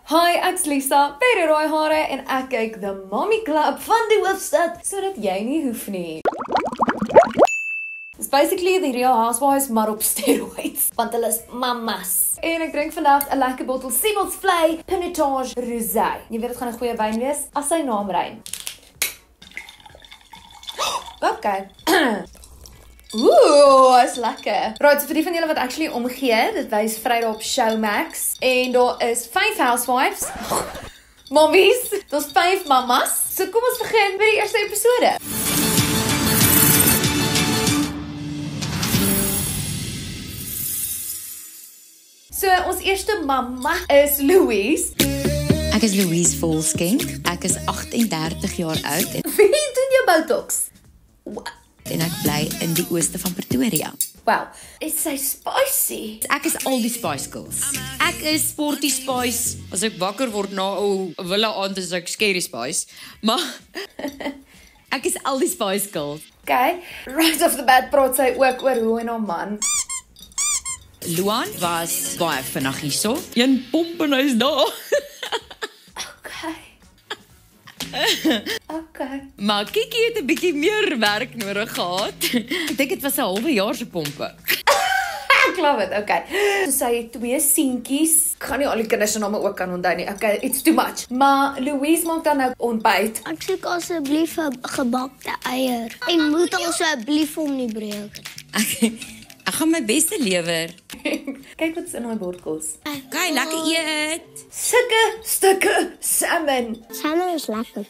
Hi, ek's Lisa, baie rooi hare en ek kyk The Mommy Club van die hoofstad, sodat jy nie hoef nie. It's basically the Real Housewives, maar op steroids, want hulle is mamas. En ek drink vandag 'n lekker bottel Siebel's Vlei Pinotage Rosé. Jy weet dit gaan 'n goeie wyn wees, as sy naam rym. Okay. Ooh, is lekker. Right, so vir die van julle wat actually omgee, dit wys Vrydag op Showmax. En daar is 5 housewives. Mommies, daar's 5 mamas. So kom ons begin by die eerste episode. So ons eerste mamma is Louise. Ek is Louise Volskenk. Ek is 38 jaar oud Wie doen jou botox? en ek bly in die ooste van Pretoria. Wow, is sy spicy? Ek is al die Spice Girls. Ek is Sporty Spice. As ek wakker word na 'n wille aand is ek Scary Spice, maar ek is al die Spice Girls. Okay, right off the bat praat sy ook oor hoe en haar man. Luan was baie vinnig hierso. Een pomp en hy's daar. Okay. Maar Kiki het 'n bietjie meer werk nodig gehad. Ek dink dit was 'n halwe jaar se pompe. Ek love it, okay. So sy het 2 seentjies. Ek gaan nie al die kinders se name ook kan onthou nie. Okay, it's too much. Maar Louise maak dan nou ontbyt. Ek soek asseblief 'n gebakte eier. En moet asseblief hom nie breek. Ek gaan my beste lewer. Kyk wat's in daai bordkos. Okay, lekker eet. Sulke stukke salmon. Salmon is lekker.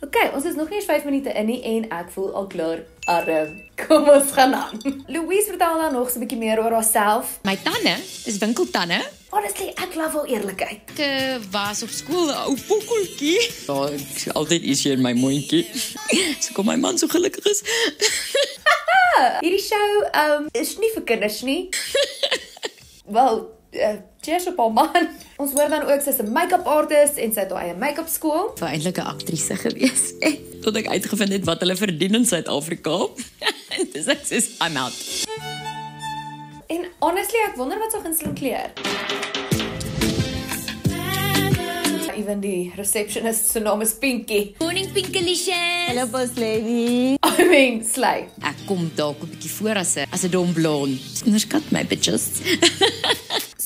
Okay, ons is nog nie eens 5 minute in nie en ek voel al klaar arm. Kom ons gaan aan. Louise vertel dan nog so 'n bietjie meer oor haarself. My tande is winkeltande. Honestly, ek love haar eerlikheid. Ek was op skool 'n ou pokkeltjie. Ja, ek is altyd ietsie in my mondjie. So kom my man so gelukkig is. Hierdie show is nie vir kinders nie. Wel, cheers op haar man. Ons hoor dan ook sy's 'n make-up artist en sy het haar eie make-up skool. Ek wou eintlik 'n aktrise gewees het tot ek uitgevind het wat hulle verdien in Suid-Afrika. Dis ek sê I'm out. En honestly, ek wonder wat sy gunsteling kleur. Even die receptionist se naam is Pinky. Morning Pinkelicious. Hallo boss lady. I mean, slay. Ek kom dalk 'n bietjie voor as 'n dom blond. Onderskat my bitches.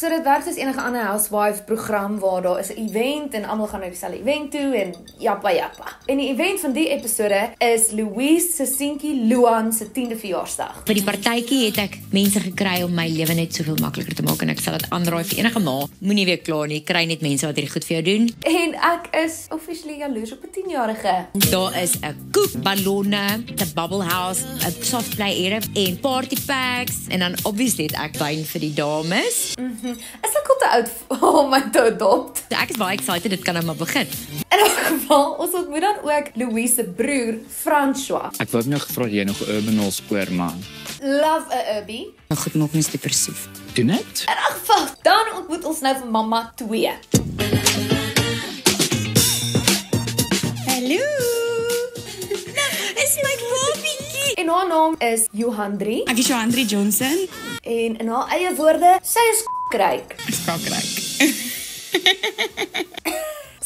So dit werk soos enige ander housewife program waar daar is 'n event en almal gaan na dieselfde event toe en jappa. En die event van die episode is Louise se seentjie Luan se 10de verjaarsdag. Vir die partytjie het ek mense gekry om my lewe net soveel makliker te maak en ek sal dit aanraai vir enige ma. Moenie weer klaar nie, kry net mense wat hierdie goed vir jou doen. En ek is officially jaloers op 'n 10-jarige. Daar is 'n koek, ballonne, 'n bubble house, 'n soft play area en party packs en dan obviously het ek wyn vir die dames. Is ek al te oud om my te adopt? So ek is baie excited, dit kan nou maar begin. In elk geval, ons ontmoet dan ook Louise se broer, François. Ek wou nog gevra jy nog 'n urbanal spoor man. Love 'n Urbie. Maar goed, maak mens depressief. Doen dit? In elk geval, dan ontmoet ons nou vir mamma 2. Hallo. Is my babietjie. En haar naam is Johandri. Ek is Johandri Johnson. En in haar eie woorde, sy is ryk. Ek is kakryk.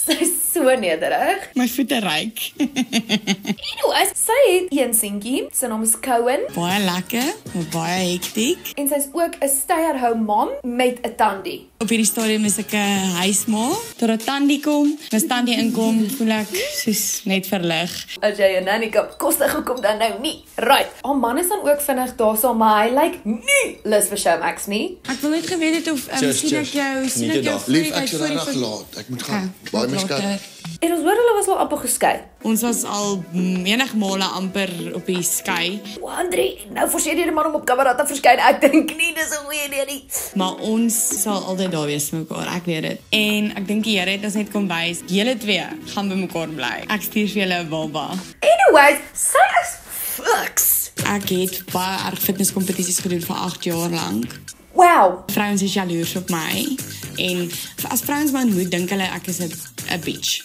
Sy is so nederig. My voete ryk. Anyways, sy het 1 seentjie, sy naam is Cohen. Baie lekker, maar baie hektiek. En sy's ook 'n stay-at-home mom met 'n tandie. Op hierdie stadium is ek 'n huisma. Tot 'n tandie kom, as tandie inkom, voel ek soos net verlig. As jy 'n nanny kap koste gekom dan nou nie. Right. Haar man is dan ook vinnig daarso, maar hy lyk nie lus vir Showmax nie. Ek wil net geweet het of sien ek jou Lief, ek sal reg laat. Ek moet gaan. Baie miskat. En ons hoor hulle was al amper geskei. Ons was al menig male amper op die skei, Johandri, nou forceer jy die man om op kamera te verskyn. Ek dink nie dis 'n goeie idee nie. maar ons sal altyd daar wees vir mekaar, ek weet dit. En ek dink die Here het ons net kom wys, julle twee gaan by mekaar bly. Ek stuur vir julle 'n baba. Anyways, sy is fix. Ek het baie erg fitnesskompetisies gedoen vir 8 jaar lank. Wow. Vrouens is jaloers op my en as vrouens my ontmoet, dink hulle ek is 'n bitch.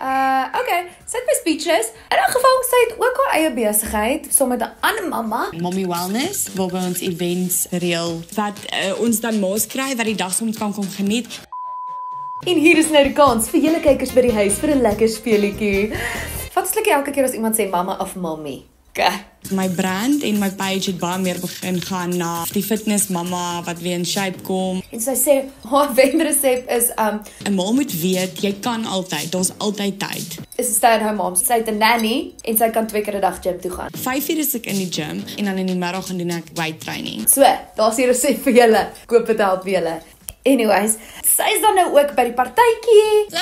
Okay, sy het my speechless. In 'n geval, sy het ook haar eie besigheid, saam met 'n ander mamma. Mommy Wellness, waar by ons events reël, wat ons dan maas kry, wat die dag soms kan kom geniet. En hier is nou die kans vir julle kykers by die huis vir 'n lekker speelietjie. Wat sluk jy elke keer as iemand sê mamma of mommy? Okay. My brand en my page het baie meer begin gaan na die fitness mamma wat weer in shape kom. En sy sê, haar wenresep is 'n ma moet weet, jy kan altyd, daar's altyd tyd. is 'n stay-at-home mom. Sy het 'n nanny en sy kan 2 keer 'n dag gym toe gaan. 5 uur is ek in die gym en dan in die middag doen ek weight training. So, daar's die resep vir julle. Koop dit help vir julle. Anyways, sy is dan nou ook by die partytjie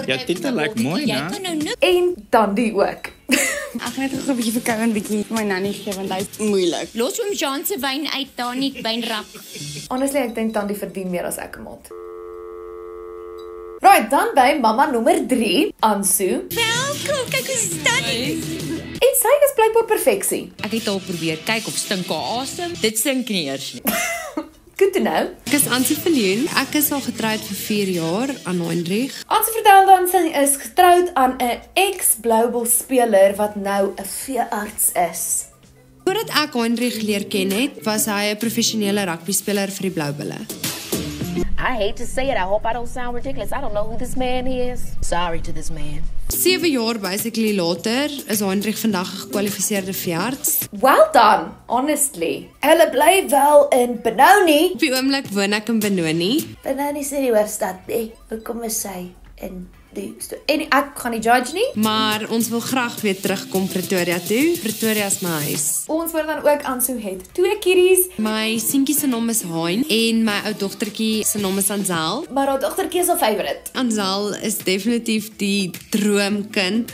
Ja, dit lyk mooi, né? en dan die ook. Ek gaan net gou 'n bietjie verkou en 'n bietjie vir my nanny gee want hy's moeilik. Los oom Jean se wyn uit, Tannie, wynrak. Honestly, ek dink Tandy verdien meer as ek maat. Right, dan by mamma nommer 3, Ansu. Welkom, kyk hoe stunning. En sy is blykbaar perfeksie. Ek het al probeer kyk of stink haar asem. Dit stink nie eers nie. Good to know. Ek is Ansie Viljoen. Ek is al getroud vir 4 jaar aan Heinrich. Ansu vertel dan sy is getroud aan 'n ex-Blue speler wat nou 'n veearts is. Voordat ek Heinrich leer ken het, was hy 'n professionele rugbyspeler vir die Blou Bulle. I hate to say it. I hope I don't sound ridiculous. I don't know who this man is. Sorry to this man. 7 jaar basically later is Heinrich vandag 'n gekwalifiseerde veearts. Well done, honestly. Hulle bly wel in Benoni. Op die oomblik woon ek in Benoni. Benoni sê die hoofstad, nee. Hoekom is sy in die en ek gaan nie judge nie. Maar ons wil graag weer terugkom Pretoria toe. Pretoria is my huis. Ons word dan ook Ansu het 2 kieries, My seentjie se naam is Hein en my ou dogtertjie se naam is Anzel. maar haar dogtertjie is haar favourite. Anzel is definitief die droomkind.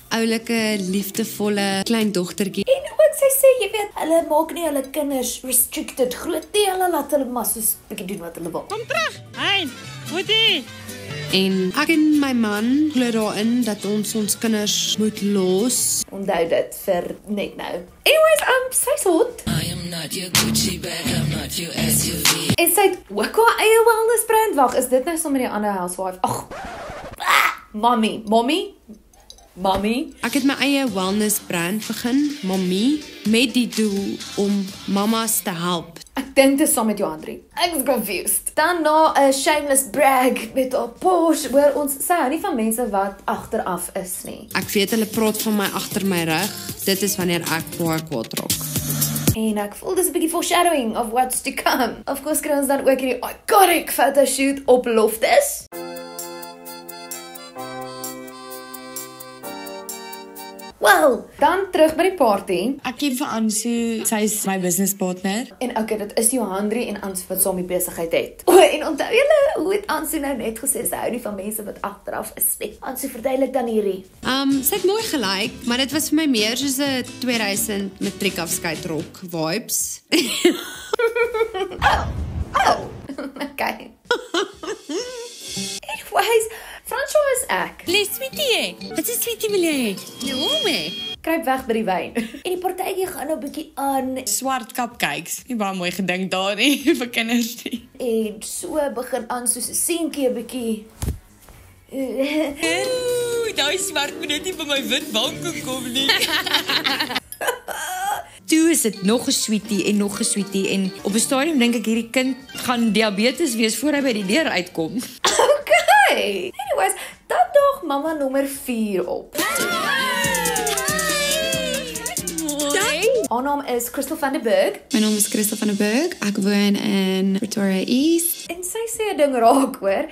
Oulike, liefdevolle klein dogtertjie. En ook sy sê, jy weet, hulle maak nie hulle kinders restricted groot nie, hulle laat hulle maar soos bietjie doen wat hulle wil. En ek en my man glo daarin dat ons ons kinders moet los. Onthou dit vir net nou. Anyways, sy's hot. En sy het ook haar eie wellness brand. Wag, is dit nou saam met die ander housewife? Ag. Mommy. Ek het my eie wellness brand begin, Mommy, met die doel om mamas te help. Ek dink dit is saam met Johanri. Ek is confused. Dan na 'n shameless brag met haar Porsche, hoor ons sy hou nie van mense wat agteraf is nie. Ek weet hulle praat van my agter my rug. Dit is wanneer ek baie kwaad raak. En ek voel dis 'n bietjie foreshadowing of what's to come. Of course kry ons dan ook hierdie iconic photoshoot op Loftus. Wow, dan terug by die party. Ek ken vir Ansu, sy is my business partner. En okay, dit is Johanri en Ansu wat saam die besigheid het. O, en onthou julle hoe het Ansu nou net gesê sy hou nie van mense wat agteraf is nie. Ansu, verduidelik dan hierdie. Sy het mooi gelyk, maar dit was vir my meer soos 'n 2000 matriekafskeidrok vibes. Okay. Anyways, François is ek. Les sweetie. Wat is sweetie wil jy? Jome. Kruip weg by die wyn. En die partytjie gaan nou 'n bietjie aan Swart cupcakes. Nie baie mooi gedink daar nie vir kinders nie. en so begin aan soos 'n seentjie 'n bietjie. Ooh, daai swart moet net nie by my wit bank kom nie. Toe is dit nog 'n sweetie en nog 'n sweetie en op 'n stadium dink ek hierdie kind gaan diabetes wees voor hy by die deur uitkom. Okay. Anyways, dan nog mamma nommer 4 op. Haar naam is Crystal van der Berg My naam is Christel van der Berg. Ek woon in Pretoria East. en sy sê 'n ding raak, hoor.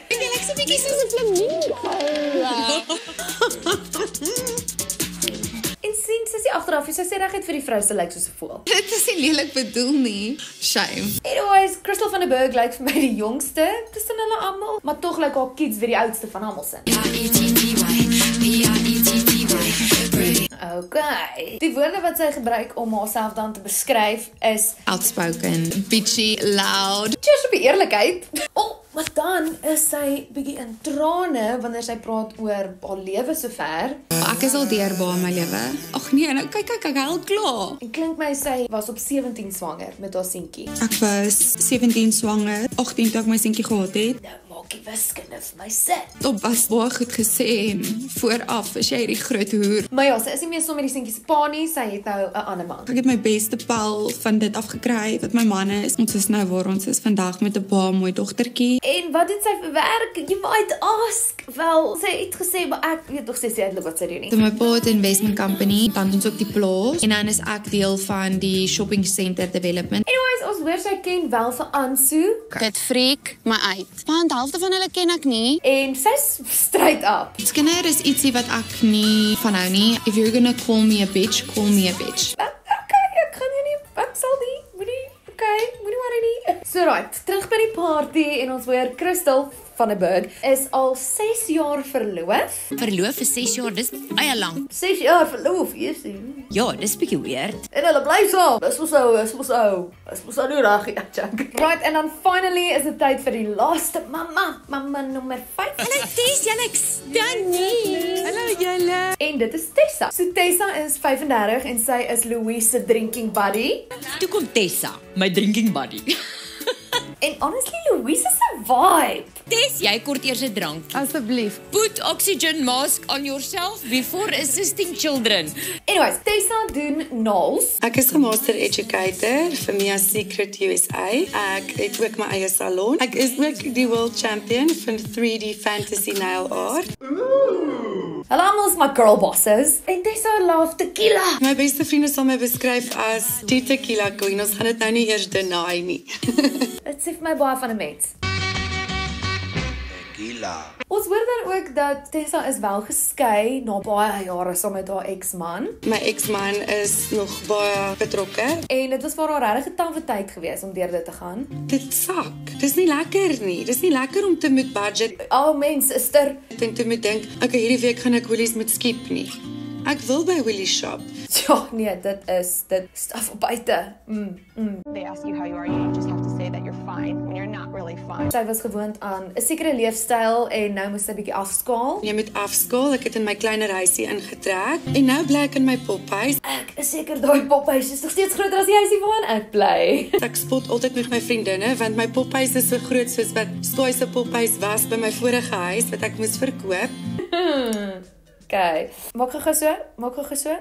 En sien sy sê agteraf, sy sê regtig vir die vrou se lyk soos 'n voël. Dit is nie lelik bedoel nie. Shame. Anyways, Crystal van der Berg lyk vir my die jongste tussen hulle almal, maar tog lyk haar kids weer die oudste van almal se. Okay. Die woorde wat sy gebruik om haarself dan te beskryf is Outspoken, bitchy, loud. cheers op die eerlikheid. Maar dan is sy bietjie in trane wanneer sy praat oor haar lewe sover. Ek is al deurbaar in my lewe. Ag nee, nou kyk ek huil klaar. En klink my sy was op 17 swanger met haar seentjie. Ek was 17 swanger, 18 toe ek my seentjie gehad het. Nou maak bietjie wiskunde vir my sit. Top was baie goed gesê en vooraf is jy hierdie groot hoer. Maar ja, sy is nie meer so met die seentjie se pa nie, sy het nou 'n ander man. Ek het my beste pel van dit afgekry wat my man is. Ons is nou waar ons is vandag met 'n baie mooi dogtertjie. En wat doen sy vir werk? You might ask. Wel, sy het gesê, maar ek weet nog steeds nie eintlik wat sy doen nie. So my pa het 'n investment company, dan ons ook die plaas en dan is ek deel van die shopping center development. Anyways, ons hoor sy ken wel vir Ansu Dit freak my uit. Want halfte van hulle ken ek nie. en sy's straight up. Skinder is ietsie wat ek nie van hou nie. If you're gonna call me a bitch, call me a bitch. Okay, ek gaan jou nie, ek sal nie, moenie worry nie. So right, terug by die party en ons hoor Crystal van der Burg is al 6 jaar verloof. Verloof vir 6 jaar, dis baie lank. 6 jaar verloof, jy sien. Ja, dis bietjie weird. En hulle bly saam. Dis mos ou nie reg nie, Jack. Right, en dan finally is dit tyd vir die laaste mamma nommer 5. Hallo Tess, julle staan nie. Hallo julle. En dit is Tessa. So Tessa is 35 en sy is Louise se drinking buddy. Toe kom Tessa, my drinking buddy. En honestly, Louise is 'n vibe. Tess, jy kort eers 'n drank. Asseblief. Put oxygen mask on yourself before assisting children. Anyways, Tessa doen nails. Ek is 'n master educator vir Mia Secret USA. Ek het ook my eie salon. Ek is ook die world champion van 3D fantasy nail art. Hulle almal is my girl bosses. En Tessa love tequila. My beste vriende sal my beskryf as die tequila queen. Ons gaan dit nou nie eers deny nie. Dit sê vir my baie van 'n mens. Ons hoor dan ook dat Tessa is wel geskei na baie jare saam met haar ex-man. My ex-man is nog baie betrokke. En dit was vir haar regtig 'n tawwe tyd gewees om deur dit te gaan. Dit sak. Dis nie lekker nie. Dis nie lekker om te moet budget. Al mense is en te moet dink, okay, hierdie week gaan ek Woolies moet skip nie. Ek wil by Woolies shop. Ja, nee, dit staf op buite. They ask you how you are, you just have to say that you're fine when you're not really fine. Sy was gewoond aan 'n sekere leefstyl en nou moet sy 'n bietjie afskaal. Jy moet afskaal. Ek het in my kleiner huisie ingetrek en nou bly ek in my pophuis. Ek is seker daai pophuis is nog steeds groter as die huisie waarin ek bly. Ek spot altyd met my vriendinne want my pophuis is so groot soos wat Sky se pophuis was by my vorige huis wat ek moes verkoop. Okay, maak gou so.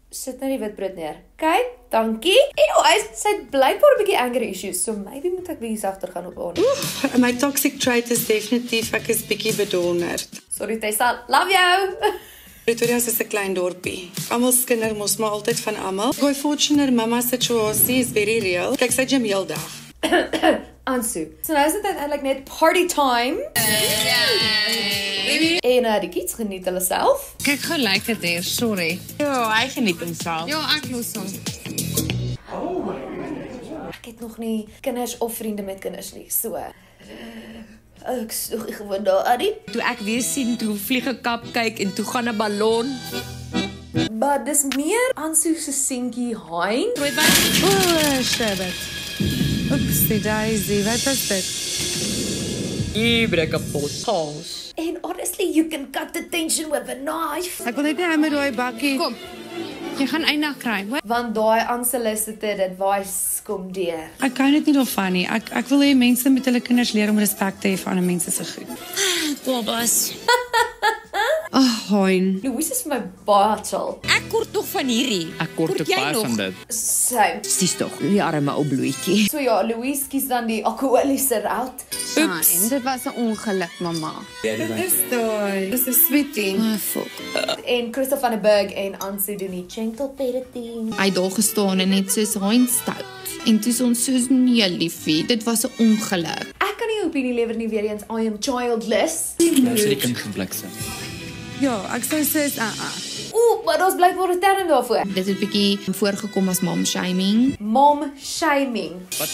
Sit nou die witbrood neer. Okay, dankie. Anyways, sy het blykbaar 'n bietjie anger issues, so maybe moet ek bietjie sagter gaan op haar. My toxic trait is definitief ek is bietjie bedonderd. Sorry Tessa, love you. Pretoria is 'n klein dorpie. Almal se kinders mos maar altyd van almal. Goeie fortune mamma situasie is very real. Kyk sy gym heeldag. Ansu. So nou is dit eintlik net party time. En die kids geniet hulle self. Kyk gou lyk dit hier, sorry. Ja, hy geniet homself. Ja, ek los hom. Ek het nog nie kinders of vriende met kinders nie, so. Ek is nog gewoon daar, Adie. Toe ek weer sien, toe vlieg 'n cupcake en toe gaan 'n ballon. Maar dis meer Ansu se seentjie Hein. Oh, shit. Oeps, die daisy, wat was dit? Jy breek kapot. Chaos. And honestly, you can cut the tension with a knife. Ek wil net hy met daai bakkie. Kom. Jy gaan eendag kry. Want daai unsolicited advice kom deur. Ek hou net nie daarvan nie. Ek wil hê mense met hulle kinders leer om respek te hê vir ander mense se goed. Babas. Hein. Louise is vir my baie chill. Ek kort nog van hierdie. Ek kort 'n paar van dit. So. Dis tog die arme ou bloetjie. So ja, Louise kies dan die alkoholiese route. Oeps. Dit was 'n ongeluk, mamma. Dit is daai. Dis 'n sweetie. En Crystal van der Burg en Ansu doen die gentle parenting. Hy het daar gestaan en net soos Hein stout. En toe ons soos nee liefie, dit was 'n ongeluk. Ek kan nie 'n opinie lewer nie weer eens. I am childless. Nou sê die kind gebliksem. Ja, ek sou sê Oeh, maar daar's blykbaar 'n term daarvoor. Dit het 'n bietjie voorgekom as mom shaming. Mom shaming. Wat?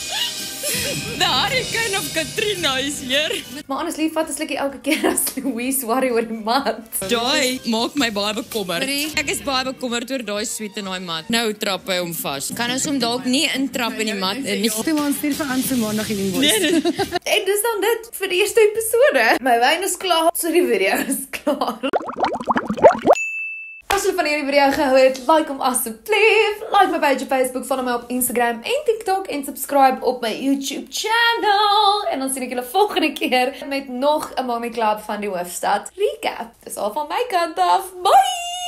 The Hurricane of Katrina is hier. Maar honestly, vat 'n slukkie elke keer as Louise worry oor die mat. Daai maak my baie bekommerd. Ek is baie bekommerd oor daai sweet in daai mat. Nou trap hy hom vas. Kan ons hom dalk nie intrap in die mat in nie. Toe ons stuur vir Ansu maandag hierdie bos. Nee. En dis dan dit vir die eerste episode. My wyn is klaar, so die video is klaar. As As jy van hierdie video gehou het, like hom asseblief. Like my page op Facebook, volg my op Instagram en TikTok en subscribe op my YouTube channel. En dan sien ek julle volgende keer met nog 'n Mommy Club van die Hoofstad recap. Dis al van my kant af. Bye!